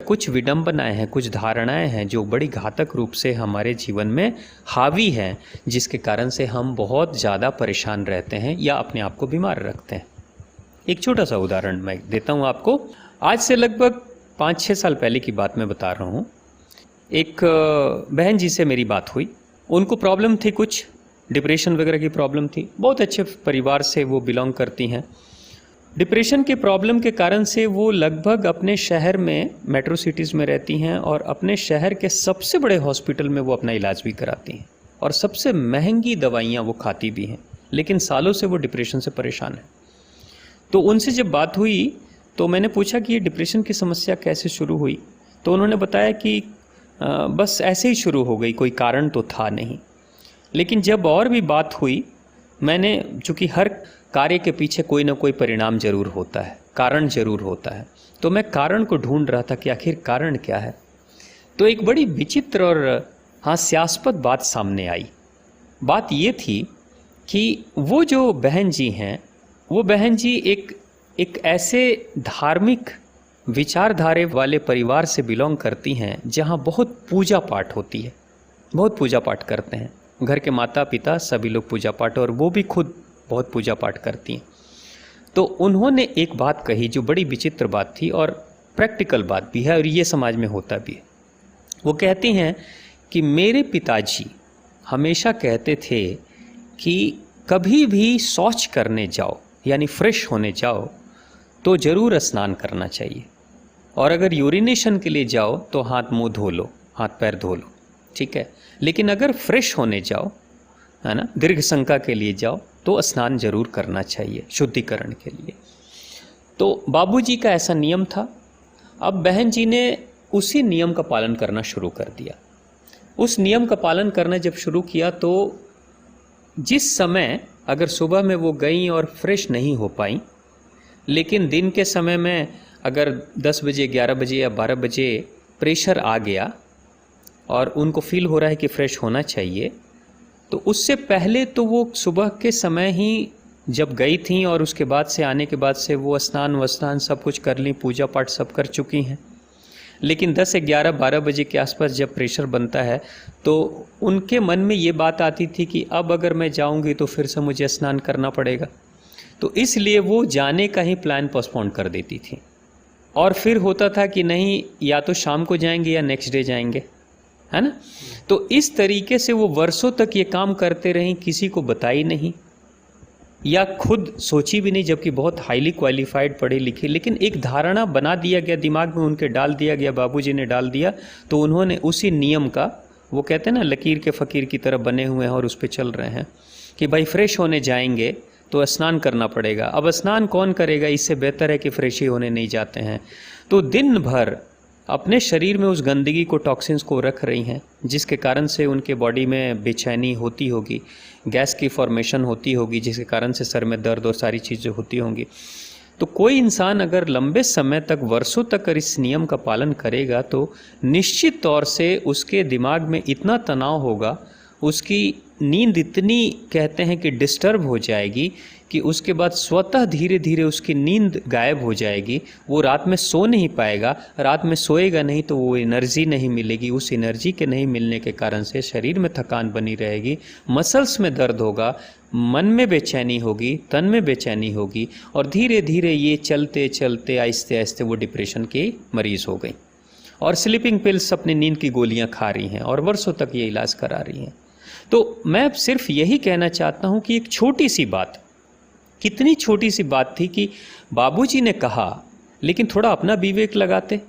कुछ विडंबनाएं हैं, कुछ धारणाएं हैं जो बड़ी घातक रूप से हमारे जीवन में हावी हैं, जिसके कारण से हम बहुत ज़्यादा परेशान रहते हैं या अपने आप को बीमार रखते हैं। एक छोटा सा उदाहरण मैं देता हूँ आपको। आज से लगभग 5-6 साल पहले की बात मैं बता रहा हूँ। एक बहन जी से मेरी बात हुई। उनको प्रॉब्लम थी, कुछ डिप्रेशन वगैरह की प्रॉब्लम थी। बहुत अच्छे परिवार से वो बिलोंग करती हैं। डिप्रेशन के प्रॉब्लम के कारण से वो लगभग अपने शहर में, मेट्रो सिटीज़ में रहती हैं और अपने शहर के सबसे बड़े हॉस्पिटल में वो अपना इलाज भी कराती हैं और सबसे महंगी दवाइयाँ वो खाती भी हैं, लेकिन सालों से वो डिप्रेशन से परेशान है। तो उनसे जब बात हुई तो मैंने पूछा कि ये डिप्रेशन की समस्या कैसे शुरू हुई। तो उन्होंने बताया कि बस ऐसे ही शुरू हो गई, कोई कारण तो था नहीं। लेकिन जब और भी बात हुई, मैंने, चूँकि हर कार्य के पीछे कोई ना कोई परिणाम जरूर होता है, कारण जरूर होता है, तो मैं कारण को ढूंढ रहा था कि आखिर कारण क्या है। तो एक बड़ी विचित्र और हास्यास्पद बात सामने आई। बात ये थी कि वो जो बहन जी हैं, वो बहन जी एक ऐसे धार्मिक विचारधारे वाले परिवार से बिलोंग करती हैं जहाँ बहुत पूजा पाठ होती है, बहुत पूजा पाठ करते हैं। घर के माता पिता सभी लोग पूजा पाठ, और वो भी खुद बहुत पूजा पाठ करती हैं। तो उन्होंने एक बात कही जो बड़ी विचित्र बात थी और प्रैक्टिकल बात भी है, और ये समाज में होता भी है। वो कहती हैं कि मेरे पिताजी हमेशा कहते थे कि कभी भी शौच करने जाओ, यानी फ्रेश होने जाओ, तो ज़रूर स्नान करना चाहिए, और अगर यूरिनेशन के लिए जाओ तो हाथ मुंह धो लो, हाथ पैर धो लो, ठीक है। लेकिन अगर फ्रेश होने जाओ, है ना, दीर्घ शंका के लिए जाओ, तो स्नान जरूर करना चाहिए शुद्धिकरण के लिए। तो बाबूजी का ऐसा नियम था। अब बहन जी ने उसी नियम का पालन करना शुरू कर दिया। उस नियम का पालन करना जब शुरू किया तो जिस समय, अगर सुबह में वो गई और फ्रेश नहीं हो पाई, लेकिन दिन के समय में अगर 10 बजे, 11 बजे या 12 बजे प्रेशर आ गया और उनको फील हो रहा है कि फ्रेश होना चाहिए, तो उससे पहले तो वो सुबह के समय ही जब गई थी और उसके बाद से आने के बाद से वो स्नान वस्नान सब कुछ कर ली, पूजा पाठ सब कर चुकी हैं। लेकिन 10 से 11, 12 बजे के आसपास जब प्रेशर बनता है तो उनके मन में ये बात आती थी कि अब अगर मैं जाऊंगी तो फिर से मुझे स्नान करना पड़ेगा। तो इसलिए वो जाने का ही प्लान पोस्टपोन कर देती थी, और फिर होता था कि नहीं, या तो शाम को जाएंगे या नेक्स्ट डे जाएंगे, है ना। तो इस तरीके से वो वर्षों तक ये काम करते रहीं, किसी को बताई नहीं या खुद सोची भी नहीं, जबकि बहुत हाईली क्वालिफाइड पढ़ी लिखी, लेकिन एक धारणा बना दिया गया, दिमाग में उनके डाल दिया गया, बाबूजी ने डाल दिया। तो उन्होंने उसी नियम का, वो कहते हैं ना लकीर के फ़कीर की तरह बने हुए हैं और उस पर चल रहे हैं कि भाई फ्रेश होने जाएंगे तो स्नान करना पड़ेगा। अब स्नान कौन करेगा, इससे बेहतर है कि फ्रेश ही होने नहीं जाते हैं। तो दिन भर अपने शरीर में उस गंदगी को, टॉक्सिन्स को रख रही हैं, जिसके कारण से उनके बॉडी में बेचैनी होती होगी, गैस की फॉर्मेशन होती होगी, जिसके कारण से सर में दर्द और सारी चीज़ें होती होंगी। तो कोई इंसान अगर लंबे समय तक, वर्षों तक अगर इस नियम का पालन करेगा तो निश्चित तौर से उसके दिमाग में इतना तनाव होगा, उसकी नींद इतनी, कहते हैं कि डिस्टर्ब हो जाएगी कि उसके बाद स्वतः धीरे धीरे उसकी नींद गायब हो जाएगी। वो रात में सो नहीं पाएगा, रात में सोएगा नहीं तो वो एनर्जी नहीं मिलेगी, उस एनर्जी के नहीं मिलने के कारण से शरीर में थकान बनी रहेगी, मसल्स में दर्द होगा, मन में बेचैनी होगी, तन में बेचैनी होगी, और धीरे धीरे ये चलते चलते आहिस्ते आहिस्ते वो डिप्रेशन की मरीज़ हो गई और स्लीपिंग पिल्स, अपनी नींद की गोलियां खा रही हैं और वर्षों तक ये इलाज करा रही हैं। तो मैं सिर्फ यही कहना चाहता हूँ कि एक छोटी सी बात, कितनी छोटी सी बात थी कि बाबूजी ने कहा, लेकिन थोड़ा अपना विवेक लगाते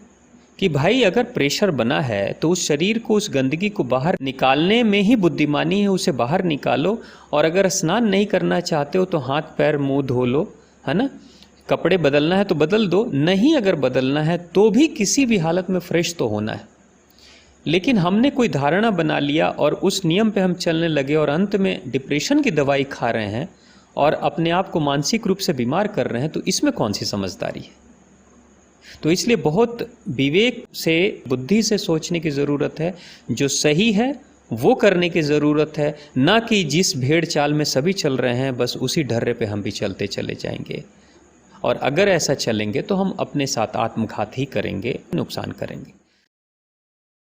कि भाई अगर प्रेशर बना है तो उस शरीर को, उस गंदगी को बाहर निकालने में ही बुद्धिमानी है, उसे बाहर निकालो। और अगर स्नान नहीं करना चाहते हो तो हाथ पैर मुंह धो लो, है ना, कपड़े बदलना है तो बदल दो, नहीं अगर बदलना है तो भी किसी भी हालत में फ्रेश तो होना है। लेकिन हमने कोई धारणा बना लिया और उस नियम पे हम चलने लगे और अंत में डिप्रेशन की दवाई खा रहे हैं और अपने आप को मानसिक रूप से बीमार कर रहे हैं। तो इसमें कौन सी समझदारी है? तो इसलिए बहुत विवेक से, बुद्धि से सोचने की ज़रूरत है, जो सही है वो करने की ज़रूरत है, ना कि जिस भेड़ चाल में सभी चल रहे हैं बस उसी ढर्रे पे हम भी चलते चले जाएंगे। और अगर ऐसा चलेंगे तो हम अपने साथ आत्मघात ही करेंगे, नुकसान करेंगे।